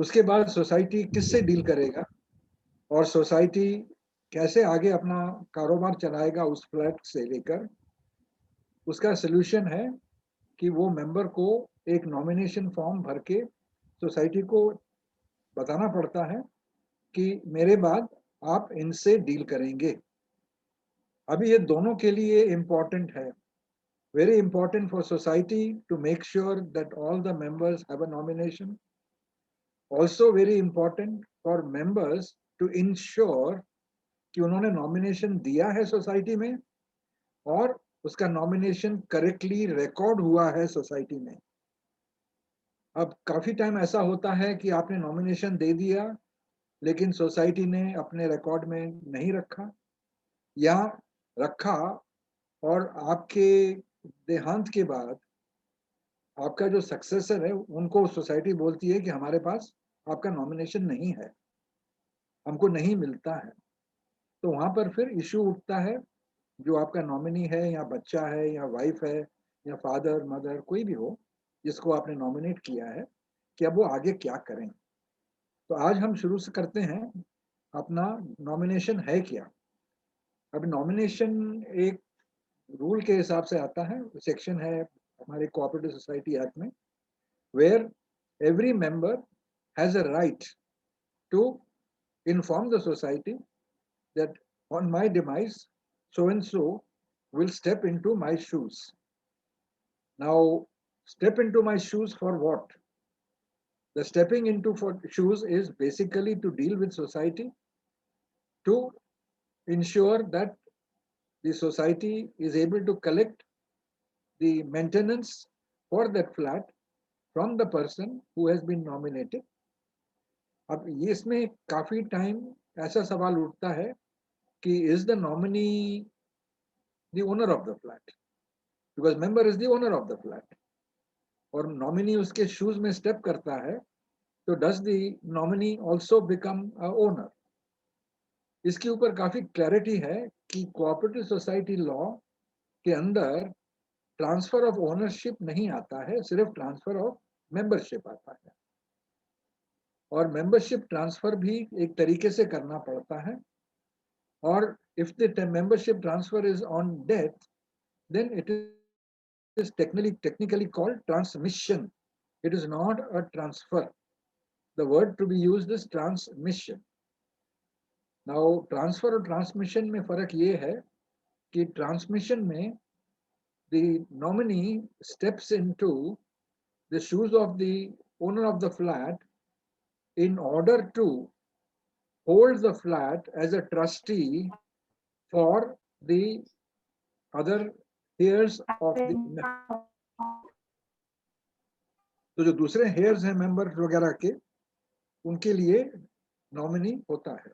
उसके बाद सोसाइटी किससे डील करेगा और सोसाइटी कैसे आगे अपना कारोबार चलाएगा उस फ्लैट से लेकर, उसका सोल्यूशन है कि वो मेंबर को एक नॉमिनेशन फॉर्म भर के सोसाइटी को बताना पड़ता है कि मेरे बाद आप इनसे डील करेंगे। अभी ये दोनों के लिए इम्पोर्टेंट है, very important for society to make sure that all the members have a nomination. Also very important for members to ensure कि उन्होंने नॉमिनेशन दिया है सोसाइटी में और उसका नॉमिनेशन करेक्टली रिकॉर्ड हुआ है सोसाइटी में। अब काफी टाइम ऐसा होता है कि आपने नॉमिनेशन दे दिया लेकिन सोसाइटी ने अपने रिकॉर्ड में नहीं रखा, या रखा और आपके देहांत के बाद आपका जो सक्सेसर है उनको सोसाइटी बोलती है कि हमारे पास आपका नॉमिनेशन नहीं है, हमको नहीं मिलता है। तो वहां पर फिर इशू उठता है, जो आपका नॉमिनी है या बच्चा है या वाइफ है या फादर मदर कोई भी हो जिसको आपने नॉमिनेट किया है, कि अब वो आगे क्या करें। तो आज हम शुरू से करते हैं अपना नॉमिनेशन है क्या। अब नॉमिनेशन एक रूल के हिसाब से आता है, सेक्शन है हमारे कोऑपरेटिव सोसाइटी एक्ट में, where every member has a right to inform the society that on my demise, so and so will step into my shoes. Now, step into my shoes for what? The stepping into for shoes is basically to deal with society, to ensure that the society is able to collect the maintenance for that flat from the person who has been nominated. अब ये इसमें काफी time ऐसा सवाल उठता है कि is the nominee the owner of the flat, because member is the owner of the flat और नॉमिनी उसके शूज में स्टेप करता है, तो does the nominee also become a owner. इसके ऊपर काफी क्लैरिटी है कि कोऑपरेटिव सोसाइटी लॉ के अंदर ट्रांसफर ऑफ ओनरशिप नहीं आता है, सिर्फ ट्रांसफर ऑफ मेंबरशिप आता है। और मेंबरशिप ट्रांसफर भी एक तरीके से करना पड़ता है, और if the membership transfer is on death, then it is technically called transmission. It is not a transfer. The word to be used is transmission. Now, transfer और transmission में फर्क ये है कि transmission में the nominee steps into the shoes of the owner of the flat in order to hold the flat as a trustee for the other heirs of the, तो जो दूसरे हेयर्स हैं मेंबर वगैरह के, उनके लिए नॉमिनी होता है।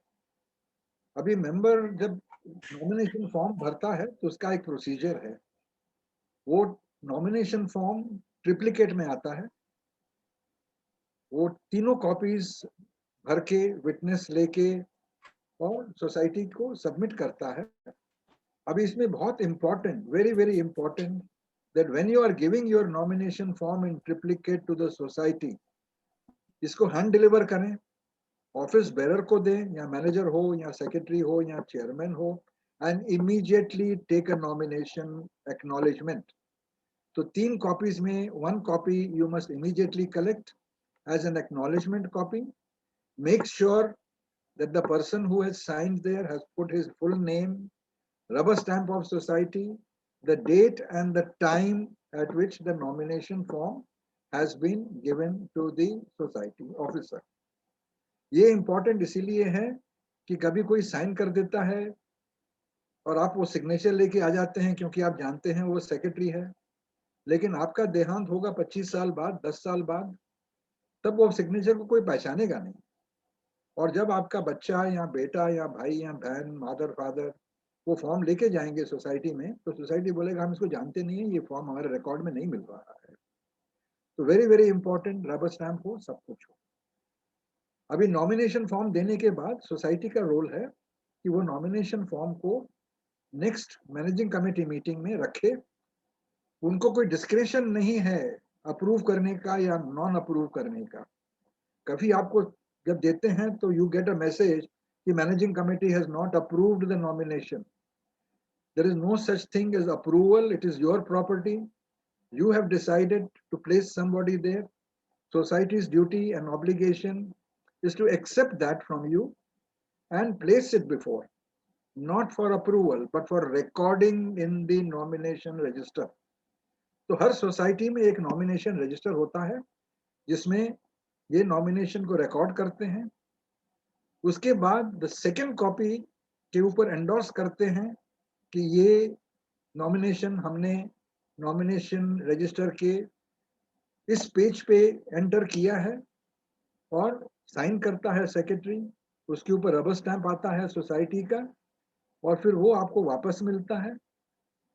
अभी मेंबर जब नॉमिनेशन फॉर्म भरता है तो उसका एक प्रोसीजर है। वो नॉमिनेशन फॉर्म ट्रिप्लिकेट में आता है, वो तीनों कॉपीज भर के विटनेस लेके और सोसाइटी को सबमिट करता है। अभी इसमें बहुत important, very very important, that when you are giving your nomination form in triplicate to the society, इसको हैंड डिलीवर करें, ऑफिस बेरर को दें, या मैनेजर हो या सेक्रेटरी हो या चेयरमैन हो, and immediately take a nomination acknowledgement. तो 3 कॉपीज में 1 copy you must immediately collect as an acknowledgement copy. Make sure that the person who has signed there has put his full name, rubber stamp of society, the date and the time at which the nomination form has been given to the society officer. ये important इसीलिए है कि कभी कोई sign कर देता है और आप वो सिग्नेचर लेके आ जाते हैं क्योंकि आप जानते हैं वो सेक्रेटरी है, लेकिन आपका देहांत होगा 25 साल बाद, 10 साल बाद, तब वो सिग्नेचर को कोई पहचानेगा नहीं। और जब आपका बच्चा या बेटा या भाई या बहन, मदर फादर वो फॉर्म लेके जाएंगे सोसाइटी में, तो सोसाइटी बोलेगा हम इसको जानते नहीं है, ये फॉर्म हमारे रिकॉर्ड में नहीं मिल रहा है। तो very very important, rubber stamp हो, सब कुछ हो। अभी नॉमिनेशन फॉर्म देने के बाद सोसाइटी का रोल है कि वो नॉमिनेशन फॉर्म को नेक्स्ट मैनेजिंग कमेटी मीटिंग में रखे। उनको कोई डिस्क्रेशन नहीं है अप्रूव करने का या नॉन अप्रूव करने का। कभी आपको जब देते हैं तो यू गेट अ मैसेज कि managing committee has not approved the nomination. There is no such thing as approval. It is your property. You have decided to place somebody there. Society's duty and obligation is to accept that from you and place it before, not for approval, but for recording in the nomination register. तो हर society में एक nomination register होता है जिसमें ये nomination को record करते हैं. उसके बाद द सेकेंड कॉपी के ऊपर एंडोर्स करते हैं कि ये नॉमिनेशन हमने नॉमिनेशन रजिस्टर के इस पेज पे एंटर किया है और साइन करता है सेक्रेटरी. उसके ऊपर रबर स्टैंप आता है सोसाइटी का और फिर वो आपको वापस मिलता है.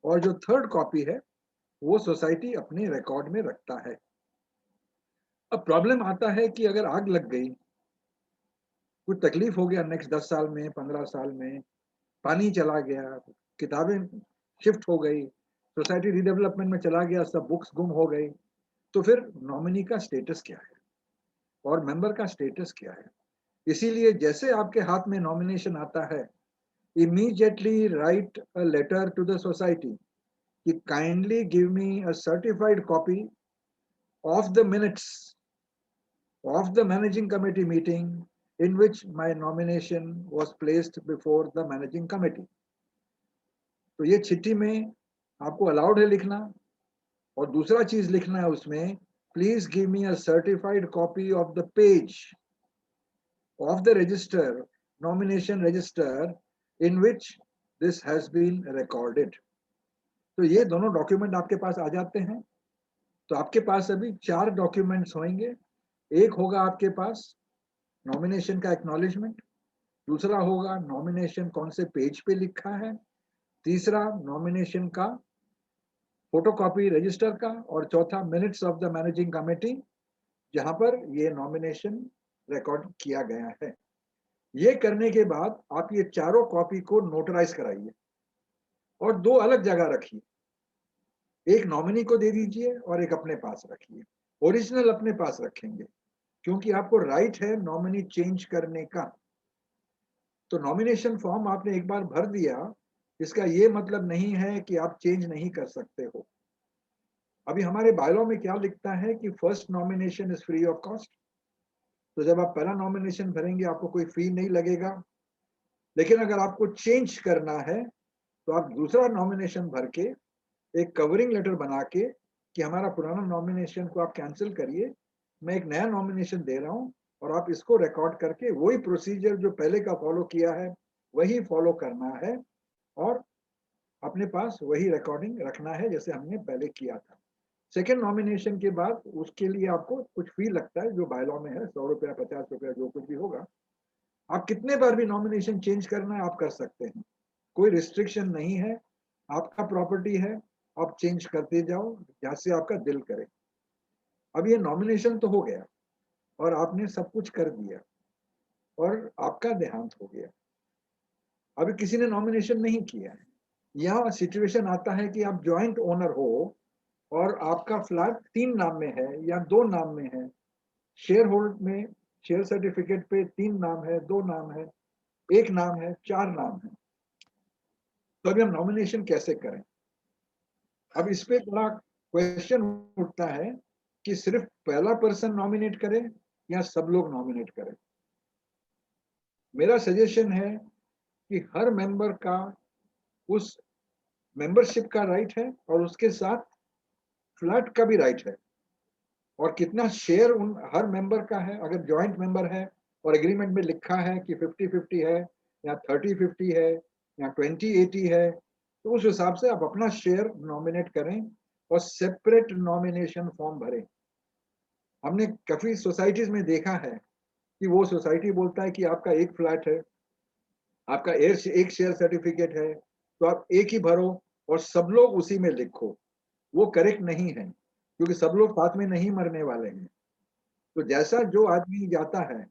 और जो थर्ड कॉपी है वो सोसाइटी अपने रिकॉर्ड में रखता है. अब प्रॉब्लम आता है कि अगर आग लग गई, कुछ तकलीफ हो गया नेक्स्ट 10 साल में, 15 साल में, पानी चला गया, किताबें शिफ्ट हो गई, सोसाइटी रीडेवलपमेंट में चला गया, सब बुक्स गुम हो गई, तो फिर नॉमिनी का स्टेटस क्या है और मेंबर का स्टेटस क्या है. इसीलिए जैसे आपके हाथ में नॉमिनेशन आता है, immediately write a letter to the society कि kindly give me a certified copy of the minutes of the managing committee meeting in which my nomination was placed before the managing committee. तो ये चिट्ठी में आपको allowed है लिखना. और दूसरा चीज लिखना है उसमें, please give me a certified copy of the page of the register, nomination register in which this has been recorded. तो ये दोनों डॉक्यूमेंट आपके पास आ जाते हैं. तो आपके पास अभी 4 डॉक्यूमेंट्स होंगे. एक होगा आपके पास नॉमिनेशन का एक्नॉलेजमेंट, दूसरा होगा नॉमिनेशन कौन से पेज पे लिखा है, तीसरा नॉमिनेशन का फोटोकॉपी रजिस्टर का, और चौथा minutes of the managing committee जहां पर ये नॉमिनेशन रिकॉर्ड किया गया है. ये करने के बाद आप ये चारों कॉपी को नोटराइज कराइए और 2 अलग जगह रखिए. एक नॉमिनी को दे दीजिए और एक अपने पास रखिए. ओरिजिनल अपने पास रखेंगे क्योंकि आपको राइट है नॉमिनी चेंज करने का. तो नॉमिनेशन फॉर्म आपने एक बार भर दिया, इसका ये मतलब नहीं है कि आप चेंज नहीं कर सकते हो. अभी हमारे बायलॉ में क्या लिखता है कि first nomination is free of cost. तो जब आप पहला नॉमिनेशन भरेंगे आपको कोई फी नहीं लगेगा. लेकिन अगर आपको चेंज करना है तो आप दूसरा नॉमिनेशन भर के एक कवरिंग लेटर बना के कि हमारा पुराना नॉमिनेशन को आप कैंसिल करिए, मैं एक नया नॉमिनेशन दे रहा हूं और आप इसको रिकॉर्ड करके वही प्रोसीजर जो पहले का फॉलो किया है वही फॉलो करना है और अपने पास वही रिकॉर्डिंग रखना है जैसे हमने पहले किया था. सेकेंड नॉमिनेशन के बाद उसके लिए आपको कुछ फी लगता है जो बायलॉ में है, 100 रुपया, 50 रुपया, जो कुछ भी होगा. आप कितने बार भी नॉमिनेशन चेंज करना है आप कर सकते हैं, कोई रिस्ट्रिक्शन नहीं है. आपका प्रॉपर्टी है, आप चेंज करते जाओ जहां से आपका दिल करे. अब ये नॉमिनेशन तो हो गया और आपने सब कुछ कर दिया और आपका देहांत हो गया. अभी किसी ने नॉमिनेशन नहीं किया है. यहाँ सिचुएशन आता है कि आप जॉइंट ओनर हो और आपका फ्लैट 3 नाम में है या 2 नाम में है. शेयर होल्ड में शेयर सर्टिफिकेट पे 3 नाम है, 2 नाम है, 1 नाम है, 4 नाम है. तो अभी हम नॉमिनेशन कैसे करें? अब इस पे बड़ा क्वेश्चन उठता है कि सिर्फ पहला पर्सन नॉमिनेट करे या सब लोग नॉमिनेट करें. मेरा सजेशन है कि हर मेंबर का उस मेंबरशिप का राइट है और उसके साथ फ्लैट का भी राइट है. और कितना शेयर उन हर मेंबर का है, अगर जॉइंट मेंबर है और एग्रीमेंट में लिखा है कि 50-50 है या 30-50 है या 20-80 है, तो उस हिसाब से आप अपना शेयर नॉमिनेट करें और सेपरेट नॉमिनेशन फॉर्म भरें. हमने काफी सोसाइटीज में देखा है कि वो सोसाइटी बोलता है कि आपका एक फ्लैट है, आपका एक शेयर सर्टिफिकेट है, तो आप एक ही भरो और सब लोग उसी में लिखो. वो करेक्ट नहीं है क्योंकि सब लोग साथ में नहीं मरने वाले हैं. तो जैसा जो आदमी जाता है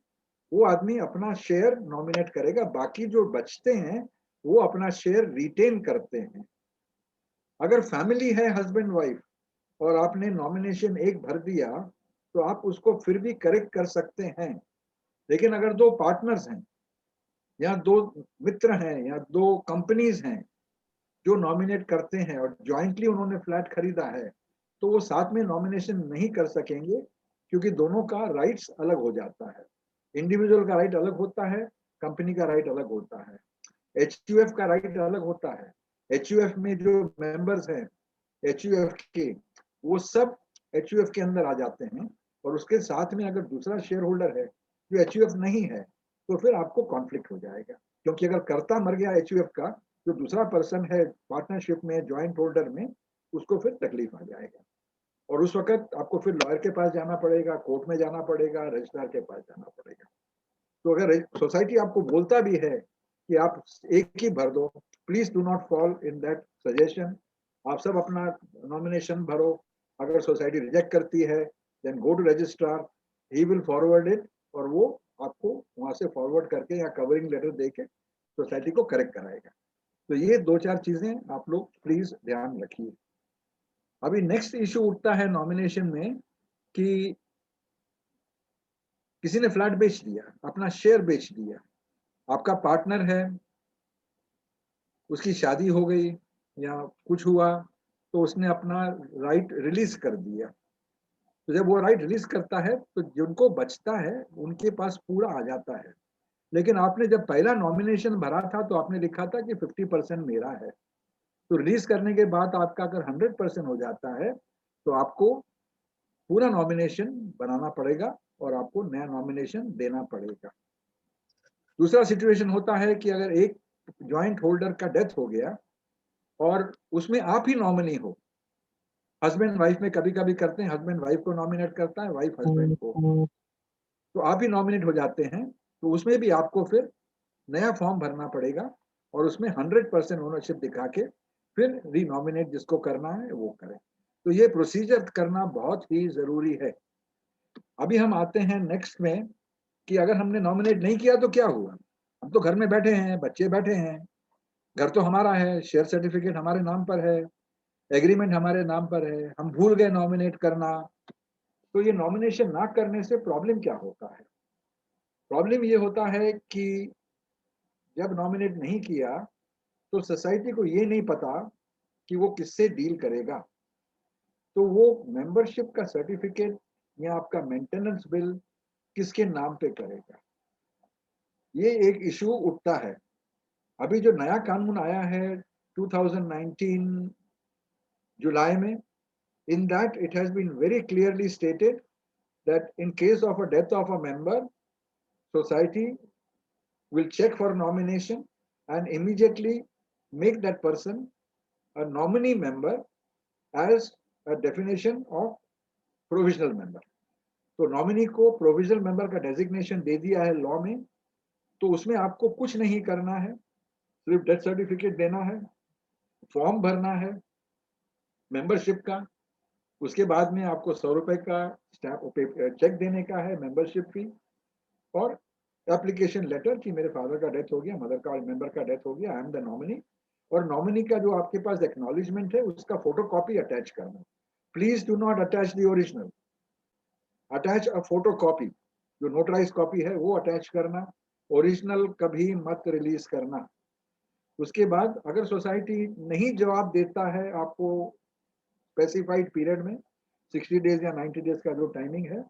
वो आदमी अपना शेयर नॉमिनेट करेगा, बाकी जो बचते हैं वो अपना शेयर रिटेन करते हैं. अगर फैमिली है हस्बैंड वाइफ और आपने नॉमिनेशन एक भर दिया तो आप उसको फिर भी करेक्ट कर सकते हैं। लेकिन अगर दो पार्टनर्स हैं या दो मित्र हैं या दो कंपनीज हैं जो नॉमिनेट करते हैं और जॉइंटली उन्होंने फ्लैट खरीदा है, तो वो साथ में नॉमिनेशन नहीं कर सकेंगे, क्योंकि दोनों का राइट्स अलग हो जाता है। इंडिविजुअल का राइट अलग होता है, कंपनी का राइट अलग होता है, एचयूएफ का राइट अलग होता है। एचयूएफ में जो मेंबर्स हैं एचयूएफ के, वो सब एचयूएफ के अंदर आ जाते हैं, और उसके साथ में अगर दूसरा शेयर होल्डर है जो एचयूएफ नहीं है, तो फिर आपको कॉन्फ्लिक्ट हो जाएगा। क्योंकि अगर कर्ता मर गया एचयूएफ का, जो दूसरा पर्सन है पार्टनरशिप में जॉइंट होल्डर में, उसको फिर तकलीफ आ जाएगा, और उस वक्त आपको फिर लॉयर के पास जाना पड़ेगा, कोर्ट में जाना पड़ेगा, रजिस्ट्रार के पास जाना पड़ेगा। तो अगर सोसाइटी आपको बोलता भी है कि आप एक ही भर दो, please do not fall in that suggestion. आप सब अपना नॉमिनेशन भरो। अगर सोसाइटी रिजेक्ट करती है, then go to registrar, he will forward it, और वो आपको वहां से फॉरवर्ड करके या कवरिंग लेटर दे के सोसाइटी को करेक्ट कराएगा। तो ये दो चार चीजें आप लोग प्लीज ध्यान रखिए। अभी नेक्स्ट इशू उठता है नॉमिनेशन में कि किसी ने फ्लैट बेच दिया, अपना शेयर बेच दिया, आपका पार्टनर है, उसकी शादी हो गई या कुछ हुआ, तो उसने अपना राइट रिलीज कर दिया। तो जब वो राइट रिलीज करता है तो जिनको बचता है उनके पास पूरा आ जाता है। लेकिन आपने जब पहला नॉमिनेशन भरा था तो आपने लिखा था कि 50% मेरा है। तो रिलीज करने के बाद आपका अगर 100% हो जाता है, तो आपको पूरा नॉमिनेशन बनाना पड़ेगा और आपको नया नॉमिनेशन देना पड़ेगा। दूसरा सिचुएशन होता है कि अगर एक ज्वाइंट होल्डर का डेथ हो गया और उसमें आप ही नॉमिनी हो, हस्बैंड वाइफ में कभी कभी करते हैं, हस्बैंड वाइफ को नॉमिनेट करता है, वाइफ हस्बैंड को, तो आप ही नॉमिनेट हो जाते हैं, तो उसमें भी आपको फिर नया फॉर्म भरना पड़ेगा और उसमें 100% ओनरशिप दिखा के फिर रीनॉमिनेट जिसको करना है वो करें। तो ये प्रोसीजर करना बहुत ही जरूरी है। अभी हम आते हैं नेक्स्ट में कि अगर हमने नॉमिनेट नहीं किया तो क्या हुआ। हम तो घर में बैठे हैं, बच्चे बैठे हैं, घर तो हमारा है, शेयर सर्टिफिकेट हमारे नाम पर है, एग्रीमेंट हमारे नाम पर है, हम भूल गए नॉमिनेट करना। तो ये नॉमिनेशन ना करने से प्रॉब्लम क्या होता है? प्रॉब्लम ये होता है कि जब नॉमिनेट नहीं किया तो सोसाइटी को ये नहीं पता कि वो किससे डील करेगा। तो वो मेंबरशिप का सर्टिफिकेट या आपका मेंटेनेंस बिल किसके नाम पे करेगा, ये एक इशू उठता है। अभी जो नया कानून आया है 2019 जुलाई में, in that it has been very clearly stated that in case of a death of a member, society will check for nomination and immediately make that person a nominee member as a definition of provisional member. तो nominee को provisional member का designation दे दिया है law में। तो उसमें आपको कुछ नहीं करना है, सिर्फ डेथ सर्टिफिकेट देना है, फॉर्म भरना है मेंबरशिप का, उसके बाद में आपको 100 रुपए का चेक देने का है मेंबरशिप फी, और एप्लीकेशन लेटर कि मेरे फादर का डेथ हो गया, मदर का मेंबर का डेथ हो गया, आई एम द नॉमिनी, और नॉमिनी का जो आपके पास एक्नॉलेजमेंट है उसका फोटो कॉपी अटैच करना। Please do not attach the original, attach a photo copy, जो नोटराइज कॉपी है वो अटैच करना, ओरिजिनल कभी मत रिलीज करना। उसके बाद अगर सोसाइटी नहीं जवाब देता है आपको स्पेसिफाइड पीरियड में, 60 डेज या 90 डेज का जो टाइमिंग है,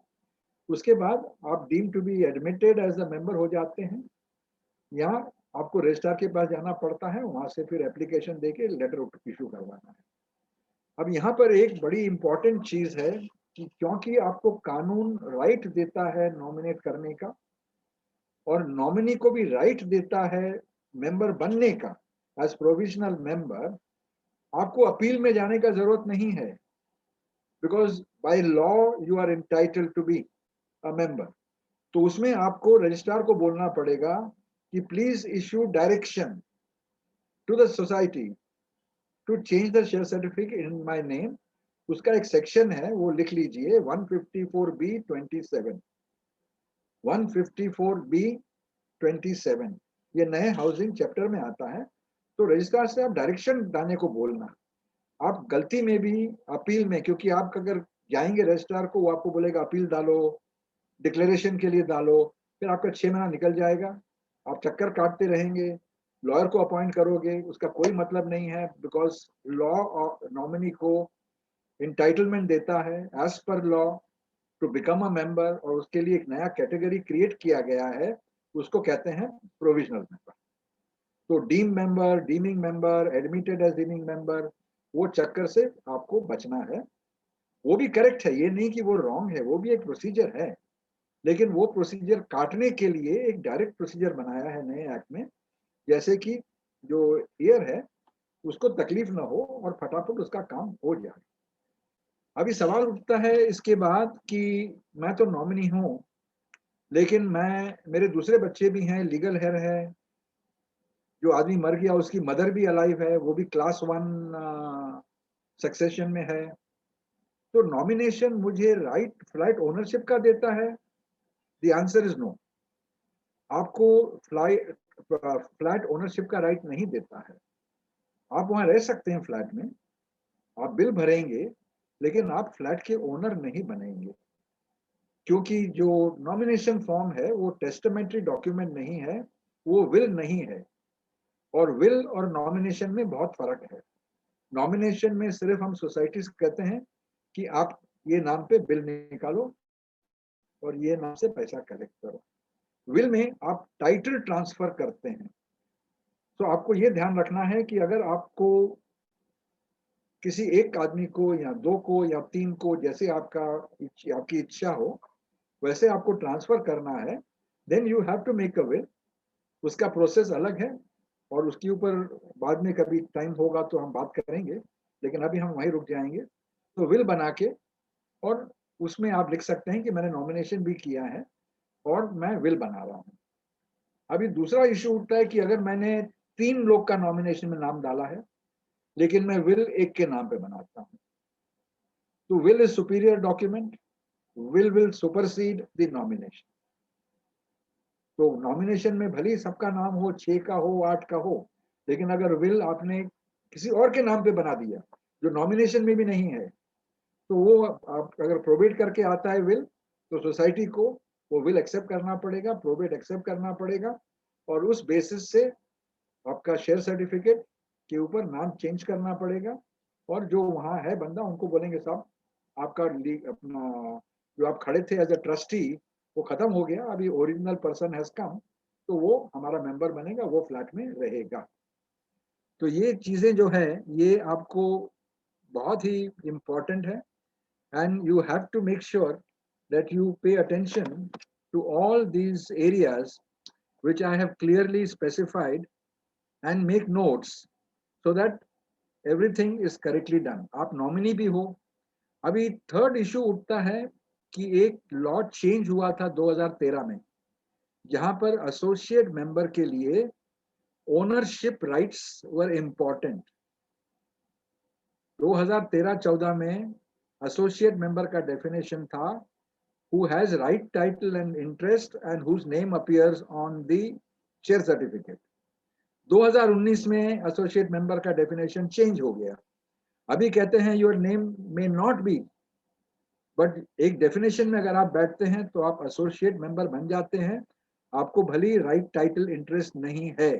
उसके बाद आप deem to be admitted as a member हो जाते हैं, या आपको रजिस्ट्रार के पास जाना पड़ता है, वहां से फिर एप्लीकेशन देके लेटर इशू करवाना है। अब यहाँ पर एक बड़ी इंपॉर्टेंट चीज है कि क्योंकि आपको कानून राइट देता है नॉमिनेट करने का, और नॉमिनी को भी राइट देता है मेंबर बनने का एज प्रोविजनल मेंबर, आपको अपील में जाने का जरूरत नहीं है, because by law you are entitled to be a member. तो उसमें आपको रजिस्ट्रार को बोलना पड़ेगा कि please issue direction to the society to change the share certificate in my name. उसका एक सेक्शन है, वो लिख लीजिए 154B27, 154B27, ये नए हाउसिंग चैप्टर में आता है। तो रजिस्ट्रार से आप डायरेक्शन डालने को बोलना। आप गलती में भी अपील में, क्योंकि आप अगर जाएंगे रजिस्ट्रार को, वो आपको बोलेगा अपील डालो, डिक्लेरेशन के लिए डालो, फिर आपका 6 महीना निकल जाएगा, आप चक्कर काटते रहेंगे, लॉयर को अपॉइंट करोगे, उसका कोई मतलब नहीं है, बिकॉज लॉ नॉमिनी को इंटाइटलमेंट देता है as per law to become a member, और उसके लिए एक नया कैटेगरी क्रिएट किया गया है, उसको कहते हैं प्रोविजनल मेंबर। तो deem member, deeming member, admitted as deeming member, वो चक्कर से आपको बचना है। वो भी करेक्ट है, ये नहीं कि वो रॉन्ग है, वो भी एक प्रोसीजर है, लेकिन वो प्रोसीजर काटने के लिए एक डायरेक्ट प्रोसीजर बनाया है नए एक्ट में, जैसे कि जो एयर है उसको तकलीफ ना हो और फटाफट उसका काम हो जाए। अभी सवाल उठता है इसके बाद कि मैं तो नॉमिनी हूं, लेकिन मेरे दूसरे बच्चे भी हैं, लीगल हेयर है, जो आदमी मर गया उसकी मदर भी अलाइव है, वो भी क्लास 1 सक्सेशन में है, तो नॉमिनेशन मुझे राइट फ्लाइट ओनरशिप का देता है? The answer is no. आपको फ्लैट ओनरशिप का राइट नहीं देता है। आप वहां रह सकते हैं फ्लैट में, आप बिल भरेंगे, लेकिन आप फ्लैट के ओनर नहीं बनेंगे, क्योंकि जो नॉमिनेशन फॉर्म है वो टेस्टामेंट्री डॉक्यूमेंट नहीं है, वो विल नहीं है, और विल और नॉमिनेशन में बहुत फर्क है। नॉमिनेशन में सिर्फ हम सोसाइटी से कहते हैं कि आप ये नाम पे बिल निकालो और ये नाम से पैसा कलेक्ट करो। विल में आप टाइटल ट्रांसफर करते हैं। तो आपको ये ध्यान रखना है कि अगर आपको किसी एक आदमी को या 2 को या 3 को, जैसे आपकी इच्छा हो वैसे आपको ट्रांसफर करना है, then you have to make a will. उसका प्रोसेस अलग है, और उसके ऊपर बाद में कभी टाइम होगा तो हम बात करेंगे, लेकिन अभी हम वहीं रुक जाएंगे। तो विल बना के, और उसमें आप लिख सकते हैं कि मैंने नॉमिनेशन भी किया है और मैं विल बना रहा हूँ। अभी दूसरा इशू उठता है कि अगर मैंने 3 लोग का नॉमिनेशन में नाम डाला है, लेकिन मैं विल एक के नाम पे बनाता हूँ, तो will is superior document, will supersede the nomination. तो नॉमिनेशन में भले ही सबका नाम हो, 6 का हो, 8 का हो, लेकिन अगर विल आपने किसी और के नाम पे बना दिया जो नॉमिनेशन में भी नहीं है, तो वो आप अगर प्रोबेट करके आता है विल, तो सोसाइटी को वो विल एक्सेप्ट करना पड़ेगा, प्रोबेट एक्सेप्ट करना पड़ेगा, और उस बेसिस से आपका शेयर सर्टिफिकेट के ऊपर नाम चेंज करना पड़ेगा। और जो वहां है बंदा, उनको बोलेंगे साहब आपका अपना जो आप खड़े थे एज अ ट्रस्टी, वो खत्म हो गया, अभी ओरिजिनल पर्सन हैज कम, तो वो हमारा मेंबर बनेगा, वो फ्लैट में रहेगा। तो ये चीजें जो है ये आपको बहुत ही इम्पोर्टेंट है, and you have to make sure that you pay attention to all these areas which I have clearly specified, and make notes so that everything is correctly done. आप नॉमिनी भी हो। अभी थर्ड इशू उठता है कि एक law change हुआ था 2013 में, जहां पर एसोसिएट मेंबर के लिए ओनरशिप राइट्स वर इम्पोर्टेंट। 2013-14 में एसोसिएट मेंबर का डेफिनेशन था who has right title and interest and whose name appears on the share certificate। 2019 में एसोसिएट मेंबर का डेफिनेशन चेंज हो गया। अभी कहते हैं your name may not be, but एक डेफिनेशन में अगर आप बैठते हैं तो आप एसोसिएट मेंबर बन जाते हैं, आपको भली राइट टाइटल इंटरेस्ट नहीं है।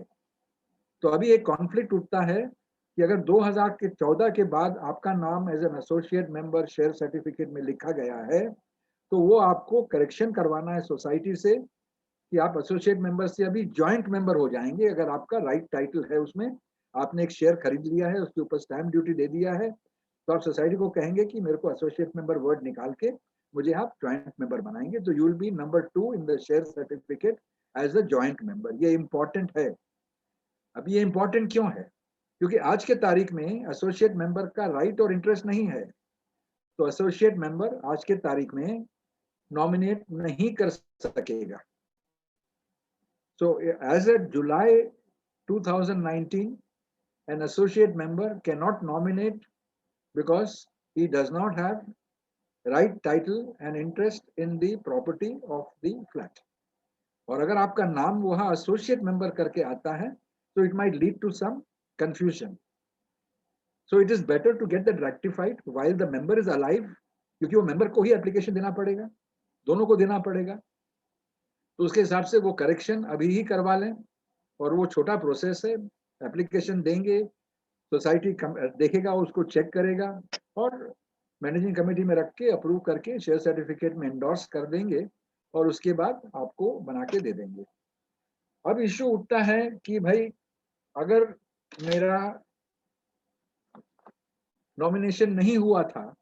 तो अभी एक कॉन्फ्लिक्ट उठता है कि अगर 2014 के बाद आपका नाम as an associate member share certificate में लिखा गया है, तो वो आपको करेक्शन करवाना है सोसाइटी से कि आप एसोसिएट मेंबर से अभी जॉइंट मेंबर हो जाएंगे। अगर आपका राइट टाइटल है, उसमें आपने एक शेयर खरीद लिया है, उसके ऊपर स्टैम्प ड्यूटी दे दिया है, तो आप सोसाइटी को कहेंगे कि मेरे को एसोसिएट मेंबर वर्ड निकाल के मुझे आप जॉइंट मेंबर बनाएंगे, तो you will be number 2 in the share certificate as a joint member. ये इंपॉर्टेंट है। अब ये इंपॉर्टेंट क्यों है? क्योंकि आज के तारीख में एसोसिएट मेंबर का राइट और इंटरेस्ट नहीं है, तो एसोसिएट मेंबर आज के तारीख में नॉमिनेट नहीं कर सकेगा। So as of July 2019, an associate member cannot nominate because he does not have right title and interest in the property of the flat। और अगर आपका नाम वहां एसोसिएट मेंबर करके आता है, तो it might lead to some confusion। So it is better to get that rectified while the member is alive, क्योंकि वो मेंबर को ही एप्लीकेशन देना पड़ेगा, दोनों को देना पड़ेगा। तो उसके हिसाब से वो करेक्शन अभी ही करवा लें, और वो छोटा प्रोसेस है। एप्लीकेशन देंगे, सोसाइटी देखेगा, उसको चेक करेगा और मैनेजिंग कमेटी में रख के अप्रूव करके शेयर सर्टिफिकेट में एंडोर्स कर देंगे, और उसके बाद आपको बना के दे देंगे। अब इश्यू उठता है कि भाई अगर मेरा नॉमिनेशन नहीं हुआ था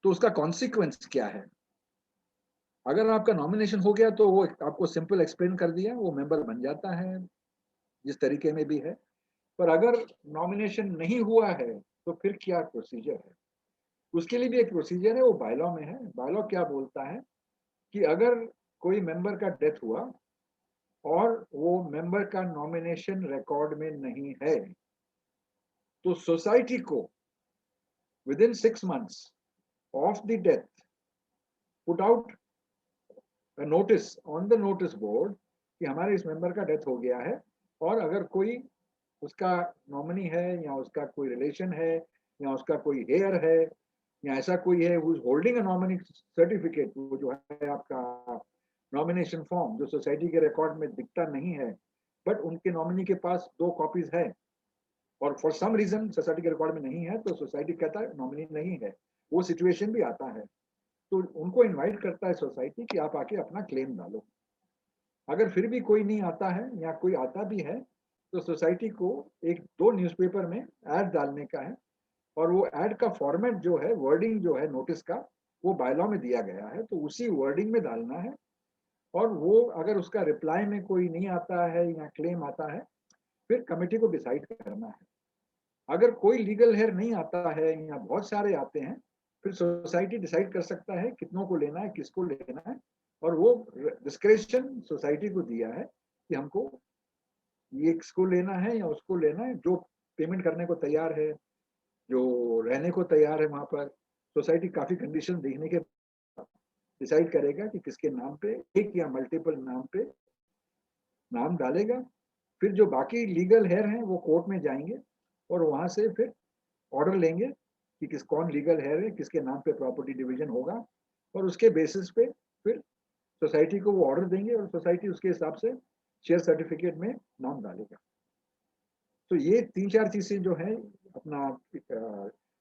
तो उसका कॉन्सिक्वेंस क्या है। अगर आपका नॉमिनेशन हो गया तो वो आपको सिंपल एक्सप्लेन कर दिया, वो मेंबर बन जाता है जिस तरीके में भी है। पर अगर नॉमिनेशन नहीं हुआ है तो फिर क्या प्रोसीजर है, उसके लिए भी एक प्रोसीजर है, वो बायलॉ में है। बायलॉ क्या बोलता है कि अगर कोई मेंबर का डेथ हुआ और वो मेंबर का नॉमिनेशन रिकॉर्ड में नहीं है, तो सोसाइटी को with in 6 months of the death put out notice on the notice board कि हमारे इस मेंबर का डेथ हो गया है, और अगर कोई उसका नॉमिनी है या उसका कोई रिलेशन है या उसका कोई हेयर है या ऐसा कोई है who is holding a nominee certificate, वो जो है आपका नॉमिनेशन फॉर्म जो सोसाइटी के रिकॉर्ड में दिखता नहीं है, बट उनके नॉमिनी के पास 2 कॉपीज है और फॉर सम रीजन सोसाइटी के रिकॉर्ड में नहीं है, तो सोसाइटी कहता है नॉमिनी नहीं है। वो सिचुएशन भी आता है, तो उनको इनवाइट करता है सोसाइटी कि आप आके अपना क्लेम डालो। अगर फिर भी कोई नहीं आता है या कोई आता भी है तो सोसाइटी को 1-2 न्यूज़पेपर में ऐड डालने का है, और वो ऐड का फॉर्मेट जो है, वर्डिंग जो है नोटिस का, वो बायलॉ में दिया गया है, तो उसी वर्डिंग में डालना है। और वो अगर उसका रिप्लाई में कोई नहीं आता है या क्लेम आता है, फिर कमेटी को डिसाइड करना है। अगर कोई लीगल हेयर नहीं आता है या बहुत सारे आते हैं, फिर सोसाइटी डिसाइड कर सकता है कितनों को लेना है, किसको लेना है, और वो डिस्क्रिप्शन सोसाइटी को दिया है कि हमको ये इसको लेना है या उसको लेना है। जो पेमेंट करने को तैयार है, जो रहने को तैयार है, वहां पर सोसाइटी काफी कंडीशन देखने के डिसाइड करेगा कि किसके नाम पे, एक या मल्टीपल नाम पे नाम डालेगा। फिर जो बाकी लीगल हेयर हैं वो कोर्ट में जाएंगे और वहां से फिर ऑर्डर लेंगे कि कौन लीगल हेयर है, किसके नाम पे प्रॉपर्टी डिवीजन होगा, और उसके बेसिस पे फिर सोसाइटी को वो ऑर्डर देंगे और सोसाइटी उसके हिसाब से शेयर सर्टिफिकेट में नाम डालेगा। तो ये 3-4 चीजें जो है अपना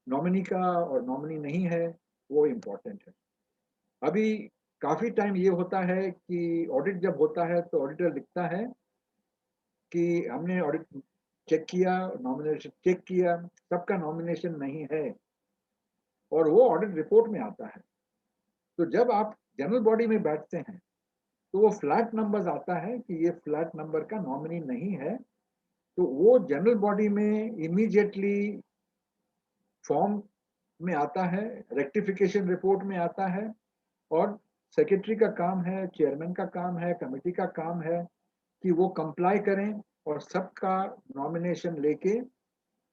नॉमिनी का और नॉमिनी नहीं है वो इम्पोर्टेंट है। अभी काफी टाइम ये होता है कि ऑडिट जब होता है तो ऑडिटर लिखता है कि हमने ऑडिट चेक किया, नॉमिनेशन चेक किया, सबका नॉमिनेशन नहीं है, और वो ऑडिट रिपोर्ट में आता है। तो जब आप जनरल बॉडी में बैठते हैं तो वो फ्लैट नंबर्स आता है कि ये फ्लैट नंबर का नॉमिनी नहीं है, तो वो जनरल बॉडी में इमीडिएटली फॉर्म में आता है, रेक्टिफिकेशन रिपोर्ट में आता है, और सेक्रेटरी का काम है, चेयरमैन का काम है, कमेटी का काम है कि वो कंप्लाई करें और सबका नॉमिनेशन लेके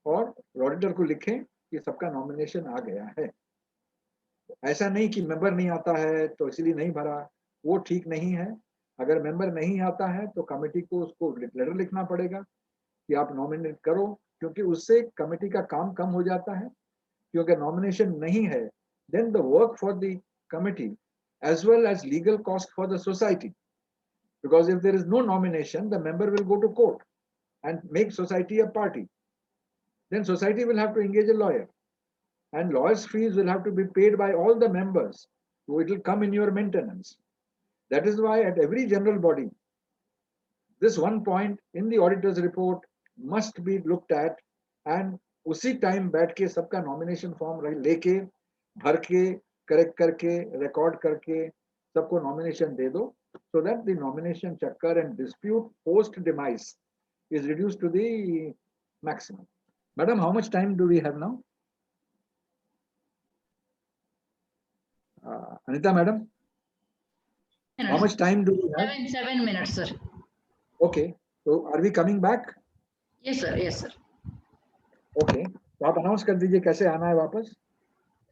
और ऑडिटर को लिखें कि सबका नॉमिनेशन आ गया है। ऐसा नहीं कि मेंबर नहीं आता है तो इसलिए नहीं भरा, वो ठीक नहीं है। अगर मेंबर नहीं आता है तो कमेटी को उसको लेटर लिखना पड़ेगा कि आप नॉमिनेट करो, क्योंकि उससे कमेटी का काम कम हो जाता है। क्योंकि नॉमिनेशन नहीं है, then the work for the committee as well as legal cost for the society, because if there is no nomination the member will go to court and make society a party, then society will have to engage a lawyer and lawyers fees will have to be paid by all the members, so it will come in your maintenance. That is why at every general body this one point in the auditor's report must be looked at, and उसी time बैठ के सबका nomination form लेके भर के correct करके record करके सबको नॉमिनेशन दे दो, so that the nomination chakkar and dispute post demise is reduced to the maximum. Madam, how much time do we have now? Anita madam, how much time do we have? 7 minutes, sir. Okay, so are we coming back? Yes, sir. Yes, sir. Okay, तो आप announce कर दीजिए कैसे आना है वापस.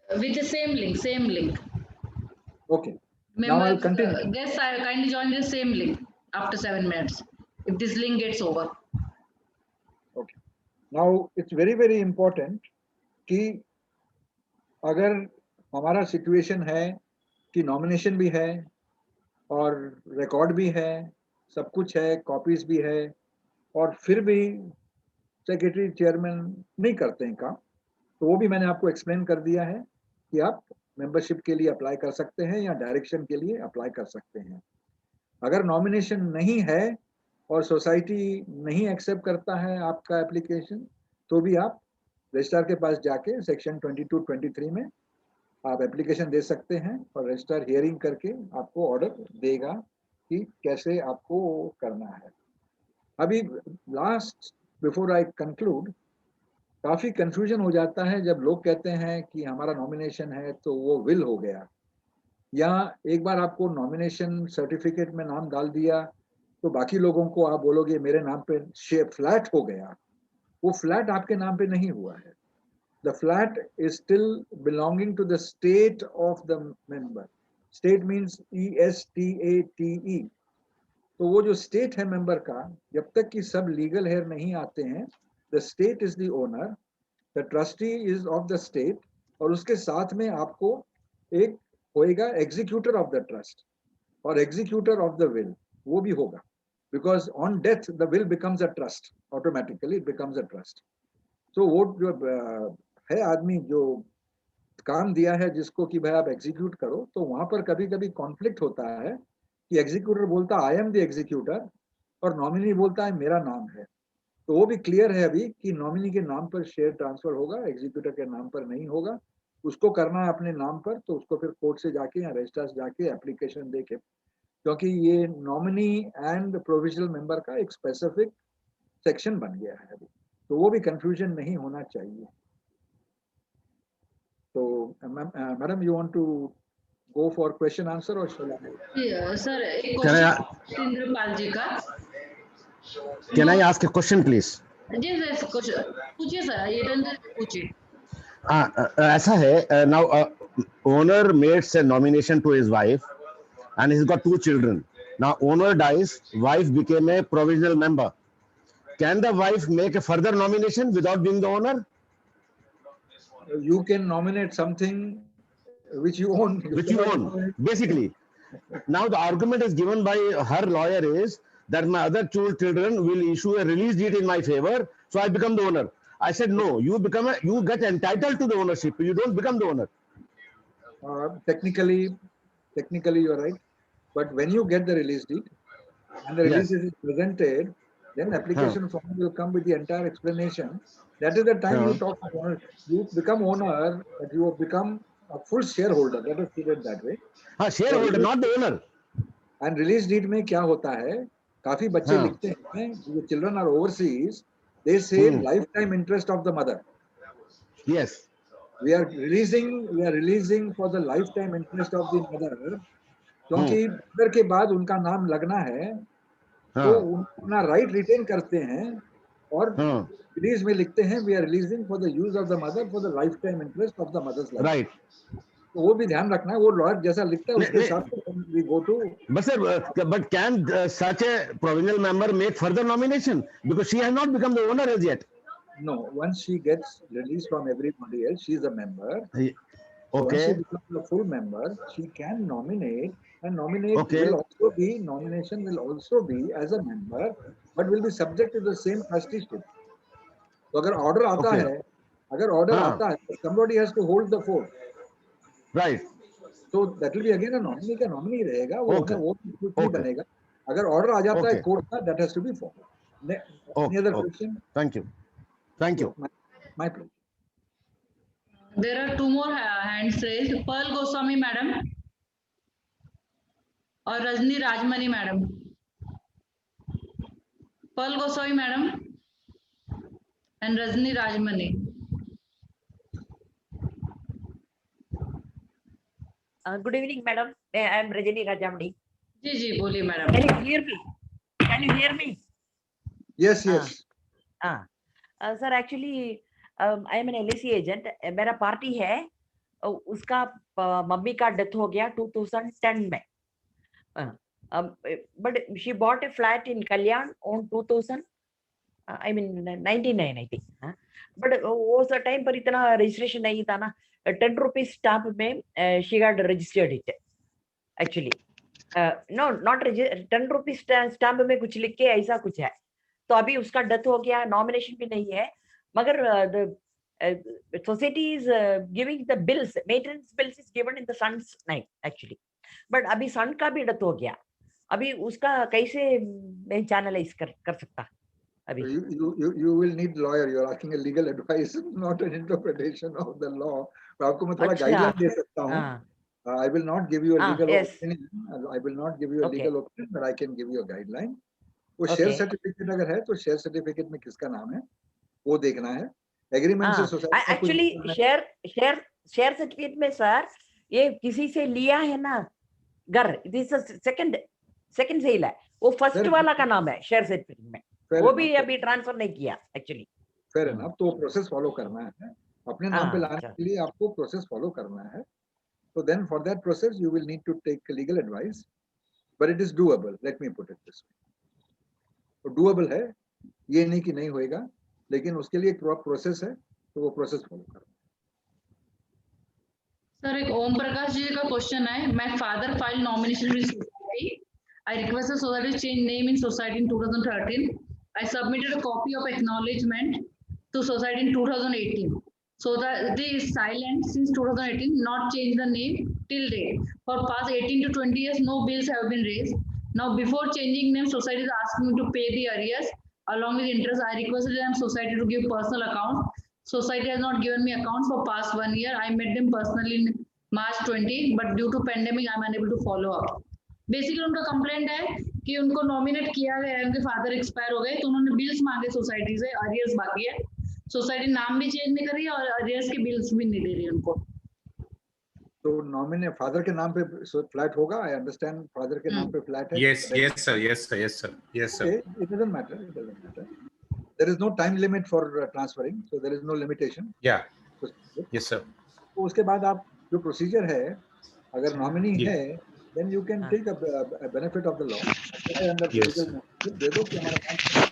With the same link, same link. Okay. Now I'll continue. Guests, I kindly join the same link after 7 minutes. If this link gets over. Okay. Now it's very important कि अगर हमारा सिचुएशन है कि नॉमिनेशन भी है और record भी है, सब कुछ है, कॉपीज भी है, और फिर भी सेक्रेटरी चेयरमैन नहीं करते हैं काम, तो वो भी मैंने आपको एक्सप्लेन कर दिया है कि आप मेंबरशिप के लिए अप्लाई कर सकते हैं या डायरेक्शन के लिए अप्लाई कर सकते हैं। अगर नॉमिनेशन नहीं है और सोसाइटी नहीं एक्सेप्ट करता है आपका एप्लीकेशन, तो भी आप रजिस्ट्रार के पास जाके सेक्शन 22-23 में आप एप्लीकेशन दे सकते हैं और रजिस्ट्रार हियरिंग करके आपको ऑर्डर देगा कि कैसे आपको करना है। अभी लास्ट, बिफोर आई कंक्लूड, काफी कंफ्यूजन हो जाता है जब लोग कहते हैं कि हमारा नॉमिनेशन है तो वो विल हो गया, या एक बार आपको नॉमिनेशन सर्टिफिकेट में नाम डाल दिया तो बाकी लोगों को आप बोलोगे मेरे नाम पे फ्लैट हो गया। वो फ्लैट आपके नाम पे नहीं हुआ है। The flat is still belonging to the state of the member. State means ESTATE। तो वो जो स्टेट है मेंबर का, जब तक कि सब लीगल हेयर नहीं आते हैं, the state is the owner, the trustee is of the state, और उसके साथ में आपको एक होएगा एग्जीक्यूटर ऑफ द ट्रस्ट और एग्जीक्यूटर ऑफ द विल, वो भी होगा, because on death the will becomes a trust, automatically it becomes a trust. तो वो जो है आदमी जो काम दिया है जिसको कि भाई आप एग्जीक्यूट करो, तो वहां पर कभी कभी कॉन्फ्लिक्ट होता है कि एग्जीक्यूटर बोलता आई एम द एग्जीक्यूटर और नॉमिनी बोलता है मेरा नाम है। तो वो भी क्लियर है अभी कि नॉमिनी के नाम पर शेयर ट्रांसफर होगा, एग्जीक्यूटर के नाम पर नहीं होगा। उसको करना है अपने नाम पर, तो उसको फिर कोर्ट से जाके या रजिस्ट्रार से जाके एप्लीकेशन देके, क्योंकि ये नॉमिनी एंड प्रोविजनल मेंबर का एक स्पेसिफिक सेक्शन बन गया है अभी, तो वो भी कंफ्यूजन नहीं होना चाहिए। तो madam, you want to go for question answer और शैल आई? सर एक Can I question Indrapal ji का। can I ask a question, please? जी सर, कुछ पूछिए सर, ये टर्न पूछिए। ऐसा है, now owner makes a nomination to his wife and he's got 2 children. Now owner dies, wife became a provisional member. Can the wife make a further nomination without being the owner? You can nominate something which you own. Which you own, basically. Now the argument is given by her lawyer is that my other 2 children will issue a release deed in my favor, so I become the owner. I said no, you get entitled to the ownership, you don't become the owner. Technically you're right, but when you get the release deed and the release is presented, then application form will come with the entire explanation. That is the time you talk about owner. You become owner, but you have become a full shareholder. Let us put it that way. Shareholder, not the owner. And release deed में क्या होता है, काफी बच्चे लिखते हैं, the children are overseas, they say lifetime interest of the mother. Yes. We are releasing for the lifetime interest of the mother, क्योंकि mother के बाद उनका नाम लगना है, तो अपना राइट रिटेन करते हैं और रिलीज में लिखते हैं we are releasing for the use of the mother for the life time interest of the mother's life. Right. तो वो भी ध्यान रखना है, वो लॉयर जैसा लिखता है उसके हिसाब से we go to. But can such a provisional member make further nomination because she has not become the owner as yet? No, once she gets released from everybody else, she is a member. Okay. Once she becomes a full member, she can nominate, and nominate will also be, nomination will also be as a member, but will be subject to the same trusteeship. तो अगर order आता है, अगर order आता है, somebody has to hold the fort. Right. So that will be again a nominee का nominee रहेगा, वो नहीं बनेगा। अगर ऑर्डर आ जाता है कोर्ट का, that has to be followed. Any other question? Thank you. Thank you. My pleasure. There are 2 more hands raised. Pearl Goswami madam और Rajni Rajmani madam. Pearl Goswami madam and Rajni Rajmani. Good evening, madam. I am Rajni Rajamani. जी बोलिए madam. Can you hear me? Can you hear me? Yes, yes. Sir, actually I am an LIC agent. मेरा party है, उसका mummy का death हो गया 2010 में. But she bought a flat in Kalyan on 2000 I mean 99 I think, but वो उस time पर इतना रजिस्ट्रेशन नहीं था ना, 10 रुपीज स्टाम्प में she got registered it actually, no not 10 rupees stamp में कुछ लिख के ऐसा कुछ है। तो अभी उसका डेथ हो गया, नॉमिनेशन भी नहीं है, मगर society is giving the bills, maintenance bills is given in the son's name actually, but अभी सन का भी डेथ हो गया, अभी उसका कैसे मैं चैनलाइज कर सकता अभी? You will need lawyer. You are asking a legal advice, not an interpretation of the law. तो आपको मैं थोड़ा अच्छा, गाइडलाइन दे सकता हूँ. हाँ, I will not give you a legal yes, opinion. I will not give you a okay, legal opinion, but I can give you a guideline. वो share okay. Certificate अगर है तो शेयर सर्टिफिकेट में किसका नाम है वो देखना है. एग्रीमेंट से सोसाइटी का कुछ एक्चुअली शेयर सर्टिफिकेट में सर ये किसी से लिया है ना घर, दिस सेकंड सेल है, वो फर्स्ट वाला का नाम है शेयर सर्टिफिकेट में, वो भी अभी ट्रांसफर नहीं किया एक्चुअली। फेयर एनफ, तो प्रोसेस फॉलो करना है, अपने नाम पे लाने के लिए आपको प्रोसेस फॉलो करना है. So then for that process you will need to take legal advice, but it is doable. Let me put it this way. तो doable है, ये नहीं कि नहीं होएगा, लेकिन उसके लिए एक प्रोसेस है, तो वो प्रोसेस फॉलो करना है. सर एक ओम प्रकाश जी का क्वेश्चन है, my father file nomination with society, I request the society to change name in society in 2013. I submitted a copy of acknowledgement to society in 2018. So they is silent since 2018, not change the name till date. For past 18 to 20 years, no bills have been raised. Now, before changing name, society is asking me to pay the arrears along with interest. I requested them society to give personal account. Society has not given me accounts for past 1 year. I met them personally in March 20, but due to pandemic, I am unable to follow up. Basically उनका complaint है कि उनको nominate किया गया है, उनके father expire हो गए, तो उन्होंने बिल्स मांगे सोसाइटी से, अरियर्स बाकी है, सोसाइटी नाम भी चेंज नहीं कर रही है और अरियर्स के बिल्स भी नहीं दे रही उनको. तो नॉमिनेट फादर के नाम पे फ्लैट होगा. आई अंडरस्टैंड फादर के नाम पे फ्लैट है. Yes, sir. It doesn't matter. There is no time limit for transferring, so there is no limitation. Yeah. Yes, sir. तो उसके बाद आप जो प्रोसीजर है, अगर नॉमिनी है, then you can take a benefit of the law. अंदर दे दो कि हमारा